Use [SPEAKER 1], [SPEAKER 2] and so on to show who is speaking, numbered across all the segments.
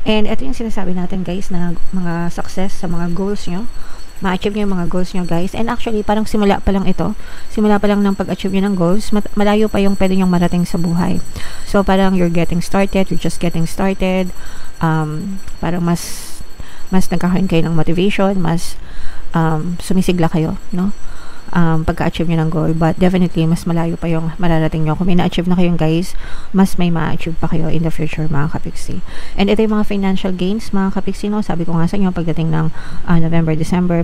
[SPEAKER 1] And ito yung sinasabi natin guys na mga success sa mga goals nyo. Ma-achieve nyo yung mga goals nyo guys. And actually, parang simula pa lang ito. Simula pa lang ng pag-achieve nyo ng goals, malayo pa yung pwede nyong marating sa buhay. So, parang you're getting started, you're just getting started. Parang mas nagkakaroon kayo ng motivation, mas sumisigla kayo, no? Pagka-achieve nyo ng goal, but definitely mas malayo pa yung mararating nyo. Kung may na-achieve na kayong guys, mas may ma-achieve pa kayo in the future mga kapiksi. And ito yung mga financial gains mga kapiksi, no? Sabi ko nga sa inyo pagdating ng November, December,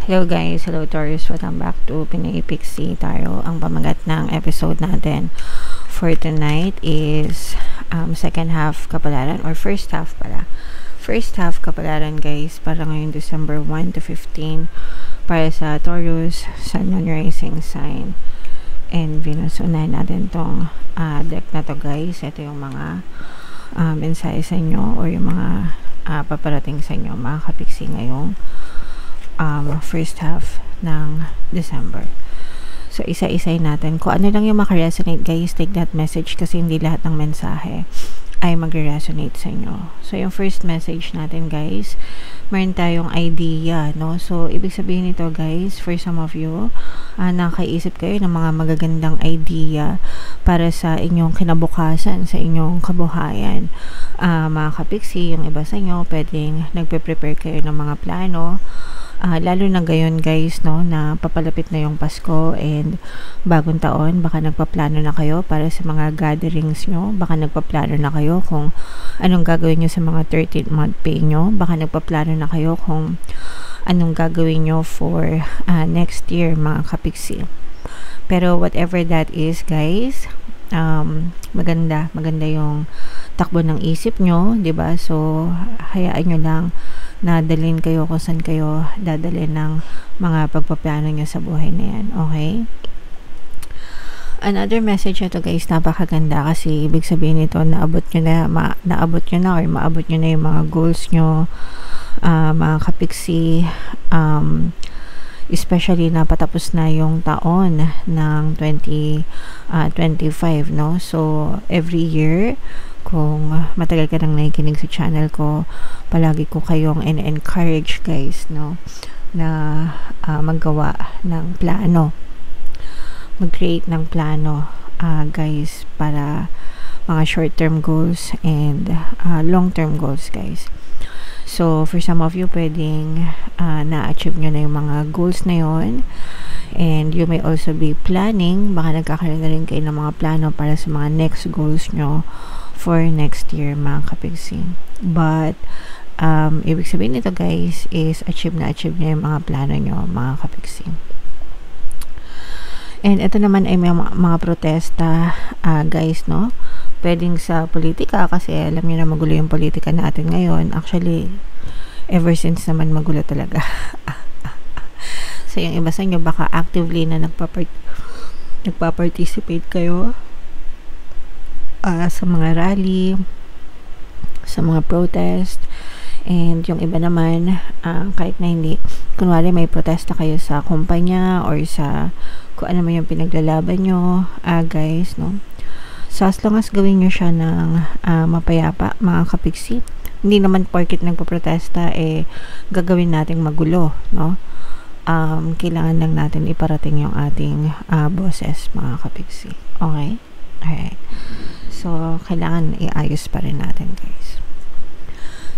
[SPEAKER 1] Hello guys, hello Taurus, welcome back to Pinoy Pixie Tarot. Ang pamagat ng episode natin for tonight is second half kapalaran or first half pala. First half kapalaran guys, para ngayong December 1 to 15 para sa Taurus, Sun, Moon, Rising sign and Venus. Unahin natin tong deck na to guys. Ito yung mga mensahe sa inyo or yung mga paparating sa inyo mga kapiksi ngayong first half ng December. So, isa-isay natin. Kung ano lang yung makaresonate, guys, take that message kasi hindi lahat ng mensahe ay magre-resonate sa inyo. So, yung first message natin, guys, meron tayong idea, no? So, ibig sabihin nito, guys, for some of you, nakaisip kayo ng mga magagandang idea para sa inyong kinabukasan, sa inyong kabuhayan. Mga kapiksi, yung iba sa inyo, pwedeng nagpe-prepare kayo ng mga plano. Lalo na gayon guys, no, na papalapit na yung Pasko and bagong taon, baka nagpaplano na kayo para sa mga gatherings nyo, baka nagpaplano na kayo kung anong gagawin nyo sa mga 13th month pay nyo, baka nagpaplano na kayo kung anong gagawin nyo for next year mga kapiksi. Pero whatever that is guys, maganda yung takbo ng isip nyo, 'di ba? So hayaan nyo lang na dalhin kayo kung saan kayo dadalhin ng mga pagpaplano nyo sa buhay na yan, okay? Another message ito guys, napakaganda kasi ibig sabihin nito naabot nyo na or maabot nyo na yung mga goals nyo, mga kapiksi, especially na patapos na yung taon ng 2025, no? So every year, kung matagal ka nang nakikinig sa channel ko, palagi ko kayong encourage guys, no, na maggawa ng plano, mag-create ng plano guys, para mga short-term goals and long-term goals guys. So for some of you, pwedeng na-achieve nyo na yung mga goals na yon, and you may also be planning, baka nagkakaroon na rin kayo ng mga plano para sa mga next goals nyo for next year mga kapiksi. But ibig sabihin nito guys is achieve na yung mga plano nyo mga kapiksi. And ito naman ay may mga protesta guys, no? Pwedeng sa politika kasi alam niyo na magulo yung politika natin ngayon. Actually, ever since naman magulo talaga. So yung iba sa inyo baka actively na nagpa-participate kayo sa mga rally, sa mga protest, and yung iba naman kahit na hindi, kunwari may protesta kayo sa kumpanya or sa kung ano man yung pinaglalaban nyo guys, no? So as long as gawin nyo siya ng mapayapa mga kapiksi, hindi naman porket nagpo-protesta gagawin nating magulo, no? Kailangan lang natin iparating yung ating boses mga kapiksi, okay? Alright. So, kailangan iayos pa rin natin guys.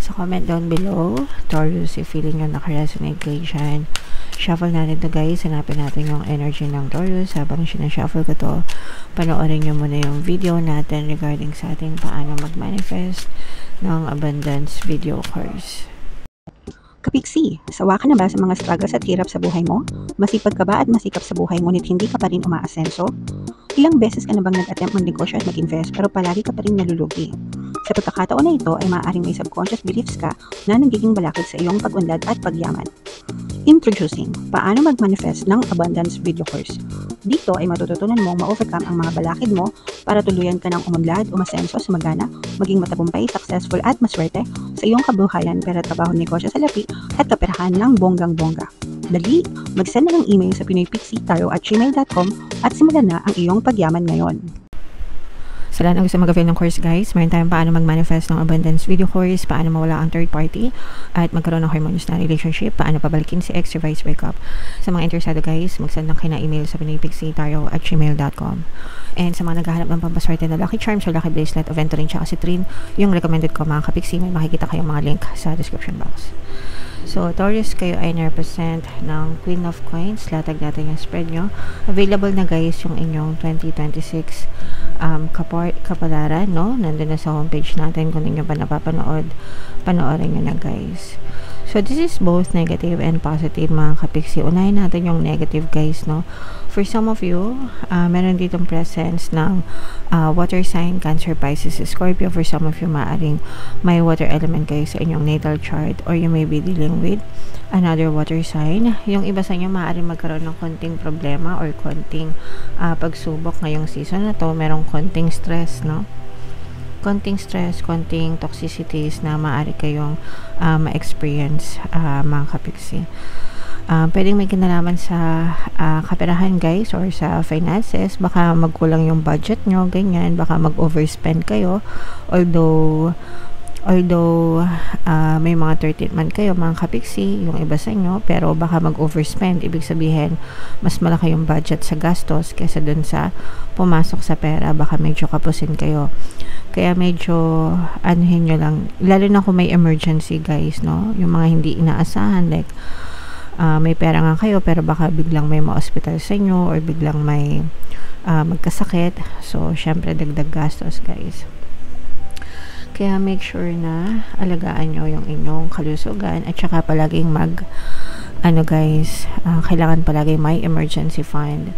[SPEAKER 1] So, comment down below, Taurus, if feeling nyo nakaresonate kayo dyan. Shuffle natin to guys. Hanapin natin yung energy ng Taurus. Habang sinashuffle ko to, panoorin nyo muna yung video natin regarding sa ating paano mag-manifest ng abundance video course.
[SPEAKER 2] Kapiksi, sawa ka na ba sa mga struggles at hirap sa buhay mo? Masipag ka ba at masikap sa buhay ngunit hindi ka pa rin umaasenso? Ilang beses ka na bang nag-attempt magnegosyo at mag-invest pero palagi ka pa rin nalulugi? Sa pagkakataon na ito ay maaaring may subconscious beliefs ka na nagiging balakid sa iyong pag-unlad at pagyaman. Introducing, paano mag-manifest ng abundance video course. Dito ay matututunan mong ma-overcome ang mga balakid mo para tuluyan ka ng umunlad, umasenso, sumagana, maging matagumpay, successful at maswerte sa iyong kabuhayan, pera, trabaho, negosyo sa lapi at kaperahan ng bonggang-bongga. Dali, mag-send na ng email sa pinoypixietaro@gmail.com at simulan na ang iyong pagyaman ngayon.
[SPEAKER 1] Sa lahat ng gusto mag-avail ng course guys, meron tayong paano mag-manifest ng abundance video course, paano mawala ang third party, at magkaroon ng harmonious na relationship, paano pabalikin si ex, reverse breakup. Sa mga interesado guys, mag-send lang kayo na email sa pinoypixietaro@gmail.com. And sa mga naghahanap ng pampaswerte na lucky charms or lucky bracelet o Venturin tsaka Citrine, yung recommended ko mga kapiksi, may makikita kayong mga link sa description box. So, Taurus, kayo ay na-represent ng Queen of Coins. Latag natin yung spread nyo. Available na guys yung inyong 2026 kapalaran, no? Nandun na sa homepage natin. Kung ninyo pa napapanood, panoorin nyo na guys. So, this is both negative and positive mga kapiksi. Unahin natin yung negative guys, no? For some of you, meron ditong presence ng water sign, Cancer, Pisces, Scorpio. For some of you, maaring may water element kayo sa inyong natal chart or you may be dealing with another water sign. Yung iba sa inyo, maaring magkaroon ng konting problema or konting pagsubok ngayong season na to. Merong konting stress, no? Konting stress, konting toxicities na maaari kayong ma-experience mga kapiksi. Pwedeng may kinalaman sa kaperahan guys or sa finances. Baka magkulang yung budget nyo, ganyan. Baka mag-overspend kayo. Although may mga 13th month kayo mga kapiksi, yung iba sa inyo, pero baka mag-overspend. Ibig sabihin, mas malaki yung budget sa gastos kaysa dun sa pumasok sa pera. Baka medyo kapusin kayo. Kaya medyo anuhin nyo lang. Lalo na kung may emergency guys, no? Yung mga hindi inaasahan, like may pera nga kayo pero baka biglang may ma-hospital sa inyo or biglang may magkasakit. So, syempre dagdag gastos guys. Kaya make sure na alagaan nyo yung inyong kalusugan at saka palaging kailangan palaging may emergency fund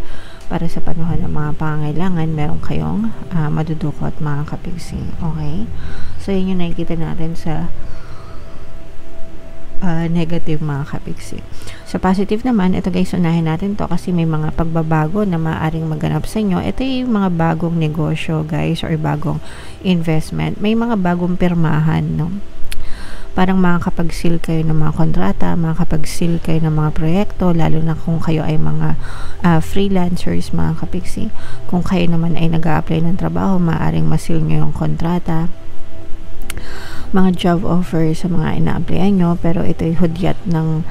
[SPEAKER 1] para sa panahon ng mga pangangailangan meron kayong madudukot mga kapiksi. Okay? So, yun yung nakikita natin sa negative mga kapiksi. Sa positive naman, ito guys, unahin natin to kasi may mga pagbabago na maaaring maganap sa inyo. Ito yung mga bagong negosyo guys or bagong investment. May mga bagong pirmahan, no? Parang makakapag-seal kayo ng mga kontrata, makakapag-seal kayo ng mga proyekto, lalo na kung kayo ay mga freelancers mga kapiksi. Kung kayo naman ay nag-a-apply ng trabaho, maaaring ma-seal nyo yung kontrata. Mga job offer sa mga ina-applyan nyo, pero ito'y hudyat ng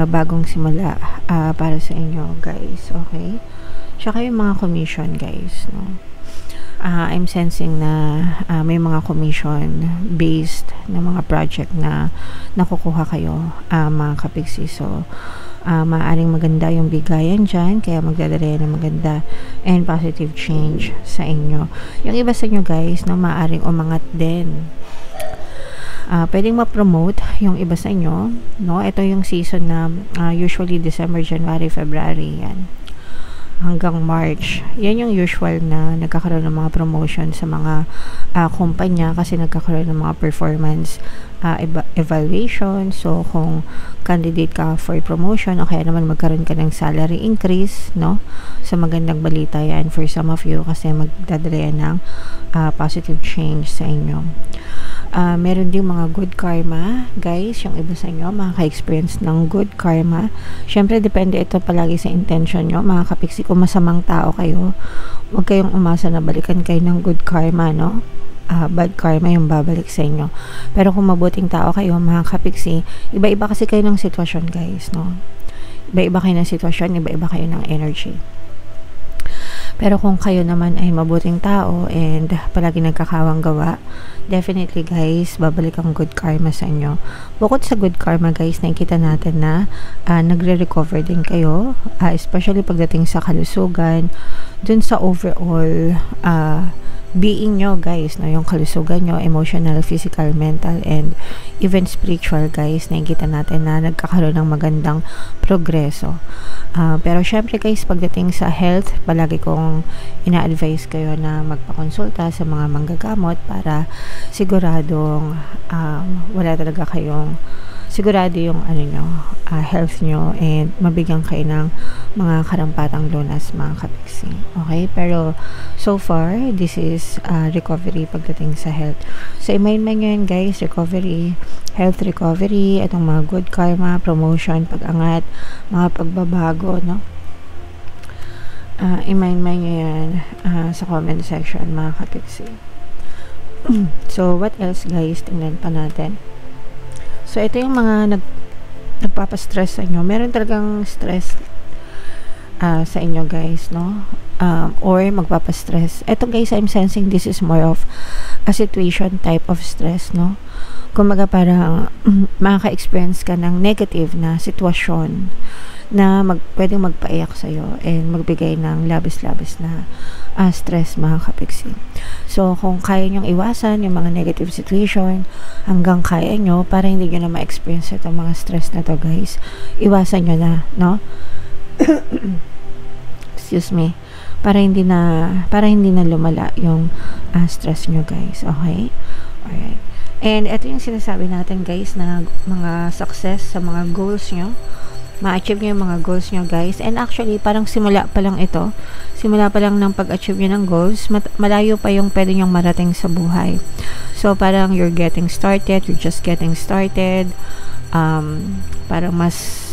[SPEAKER 1] bagong simula para sa inyo guys. Okay? Tsaka yung mga commission guys, no? I'm sensing na may mga commission based na mga project na nakukuha kayo mga kapiksi. So maaaring maganda yung bigayan dyan, kaya magdadala yan ng maganda and positive change sa inyo. Yung iba sa inyo guys, no, maaaring umangat din. Pwedeng ma-promote yung iba sa inyo, no? Ito yung season na usually December, January, February yan hanggang March. Yan yung usual na nagkakaroon ng mga promotion sa mga kumpanya kasi nagkakaroon ng mga performance evaluation. So, kung candidate ka for promotion o kaya naman magkaroon ka ng salary increase, no? So, magandang balita yan for some of you kasi magdadala yan ng positive change sa inyo. Meron din mga good karma guys, yung iba sa inyo makaka-experience ng good karma. Syempre depende ito palagi sa intention nyo mga kapiksi. Kung masamang tao kayo, huwag kayong umasa na balikan kayo ng good karma, no? Bad karma yung babalik sa inyo. Pero kung mabuting tao kayo mga kapiksi, iba-iba kasi kayo ng sitwasyon guys, no? Iba-iba kayo ng sitwasyon, iba-iba kayo ng energy. Pero kung kayo naman ay mabuting tao and palagi nagkakawang gawa, definitely guys, babalik ang good karma sa inyo. Bukod sa good karma guys, nakikita natin na nagre-recover din kayo, especially pagdating sa kalusugan, dun sa overall being nyo guys, no? Yung kalusugan nyo, emotional, physical, mental, and even spiritual guys, nakikita natin na nagkakaroon ng magandang progreso. Pero syempre guys, pagdating sa health, palagi kong ina-advise kayo na magpakonsulta sa mga manggagamot para siguradong wala talaga kayong sigurado yung health nyo, and mabigyan kayo ng mga karampatang lunas, mga kapiksi. Okay? Pero so far, this is recovery pagdating sa health. So i-mind nyo yan guys, recovery, health recovery, itong mga good karma, promotion, pag-angat, mga pagbabago, no? I-mind nyo yan sa comment section, mga kapiksi. So what else guys, tingnan pa natin. So ito yung mga nagpapastress sa inyo. Meron talagang stress sa inyo guys, no? Or magpapastress. Ito guys, I'm sensing this is more of a situation type of stress, no? Kumbaga parang makaka-experience ka ng negative na sitwasyon na pwedeng magpaiyak sa'yo and magbigay ng labis-labis na stress, mga kapiksi. So kung kaya nyong iwasan yung mga negative situation hanggang kaya nyo para hindi nyo na ma-experience itong mga stress na to guys, iwasan nyo na, no? Excuse me, para hindi na lumala yung stress nyo guys. Okay? Alright. And ito yung sinasabi natin guys na mga success sa mga goals nyo, ma-achieve nyo yung mga goals nyo guys. And actually parang simula pa lang ng pag-achieve nyo ng goals, malayo pa yung pwede nyong marating sa buhay. So parang you're getting started, you're just getting started. Parang mas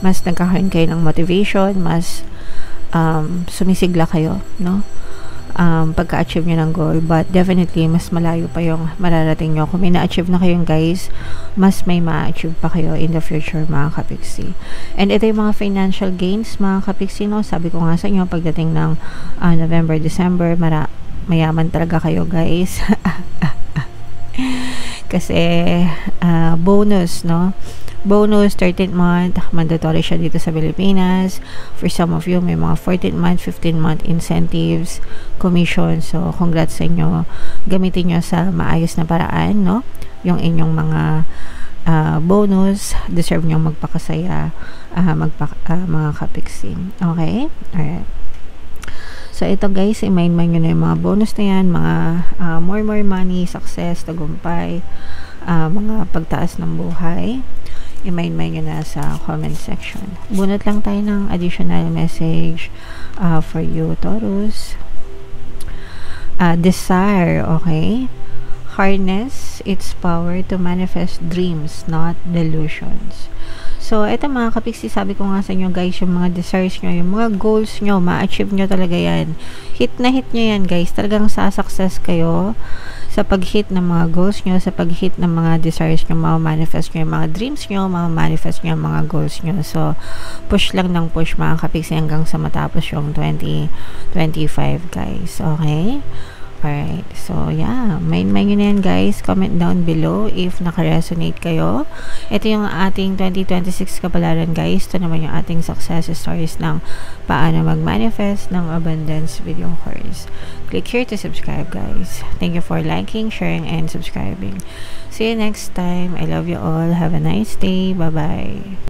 [SPEAKER 1] nagkakaroon kayo ng motivation, mas sumisigla kayo, no? Pagka-achieve nyo ng goal, but definitely mas malayo pa yung mararating nyo. Kung may na-achieve na kayong guys, mas may ma-achieve pa kayo in the future, mga kapiksi. And ito yung mga financial gains, mga kapiksi, no? Sabi ko nga sa inyo, pagdating ng November, December, mayaman talaga kayo guys. Kasi bonus, no? Bonus, 13th month, mandatory siya dito sa Pilipinas. For some of you, may mga 14th month, 15th month incentives, commission. So, congrats sa inyo. Gamitin nyo sa maayos na paraan, no? Yung inyong mga bonus, deserve nyo magpakasaya, mga kapiksi. Okay? Alright. So, ito guys, i-mind nyo na yung mga bonus na yan, mga more money, success, tagumpay, mga pagtaas ng buhay. I-mind nyo na sa comment section. Bunot lang tayo ng additional message for you, Taurus. Desire, okay? Harness its power to manifest dreams, not delusions. So, ito mga kapiksi, sabi ko nga sa inyo guys, yung mga desires nyo, yung mga goals nyo, ma-achieve nyo talaga yan. Hit na hit nyo yan guys. Talagang sa-success kayo sa pag-hit ng mga goals nyo, sa pag-hit ng mga desires nyo, ma-manifest nyo yung mga dreams nyo, ma-manifest nyo yung mga goals nyo. So, push lang ng push mga kapiksi hanggang sa matapos yung 2025 guys. Okay? Alright, so yeah, mind nyo na yan guys. Comment down below if naka-resonate kayo. Ito yung ating 2026 kapalaran guys. Ito naman yung ating success stories ng paano mag-manifest ng abundance with your course. Click here to subscribe guys. Thank you for liking, sharing, and subscribing. See you next time. I love you all. Have a nice day. Bye-bye.